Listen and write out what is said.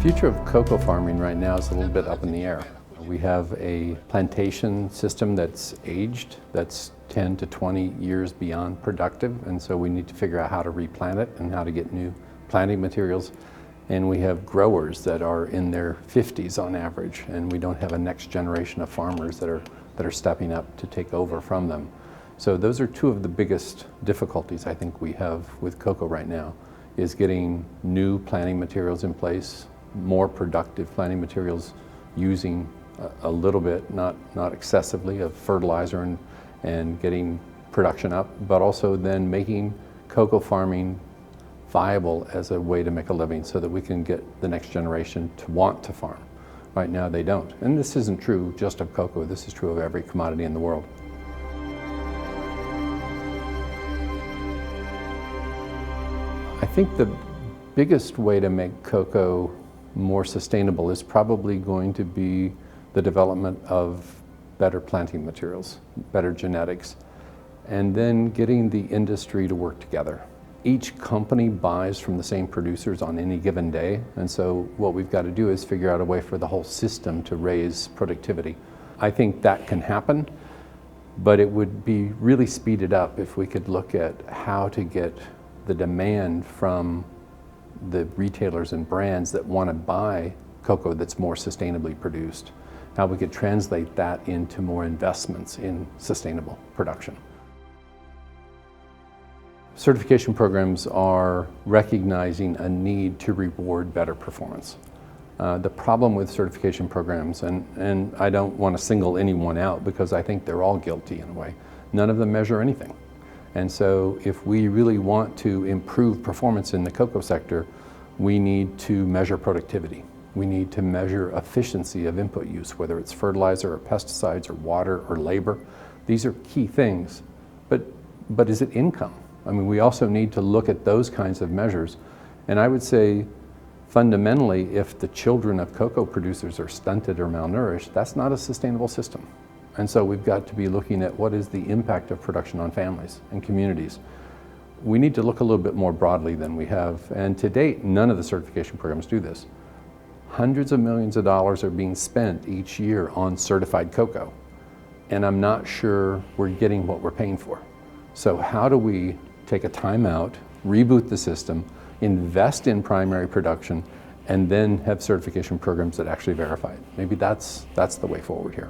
future of cocoa farming right now is a little bit up in the air. We have a plantation system that's aged, that's 10 to 20 years beyond productive, and so we need to figure out how to replant it and how to get new planting materials. And we have growers that are in their 50s on average, and we don't have a next generation of farmers that are stepping up to take over from them. So those are two of the biggest difficulties I think we have with cocoa right now, is getting new planting materials in place, more productive planting materials, using a little bit, not excessively, of fertilizer and getting production up, but also then making cocoa farming viable as a way to make a living so that we can get the next generation to want to farm. Right now they don't. And this isn't true just of cocoa, this is true of every commodity in the world. I think the biggest way to make cocoa more sustainable is probably going to be the development of better planting materials, better genetics, and then getting the industry to work together. Each company buys from the same producers on any given day, and so what we've got to do is figure out a way for the whole system to raise productivity. I think that can happen, but it would be really speeded up if we could look at how to get the demand from the retailers and brands that want to buy cocoa that's more sustainably produced, how we could translate that into more investments in sustainable production. Certification programs are recognizing a need to reward better performance. The problem with certification programs, and I don't want to single anyone out because I think they're all guilty in a way, none of them measure anything. And so if we really want to improve performance in the cocoa sector, we need to measure productivity. We need to measure efficiency of input use, whether it's fertilizer or pesticides or water or labor. These are key things, but is it income? I mean, we also need to look at those kinds of measures. And I would say, fundamentally, if the children of cocoa producers are stunted or malnourished, that's not a sustainable system. And so we've got to be looking at what is the impact of production on families and communities. We need to look a little bit more broadly than we have. And to date, none of the certification programs do this. Hundreds of millions of dollars are being spent each year on certified cocoa. And I'm not sure we're getting what we're paying for. So how do we take a time out, reboot the system, invest in primary production, and then have certification programs that actually verify it? Maybe that's the way forward here.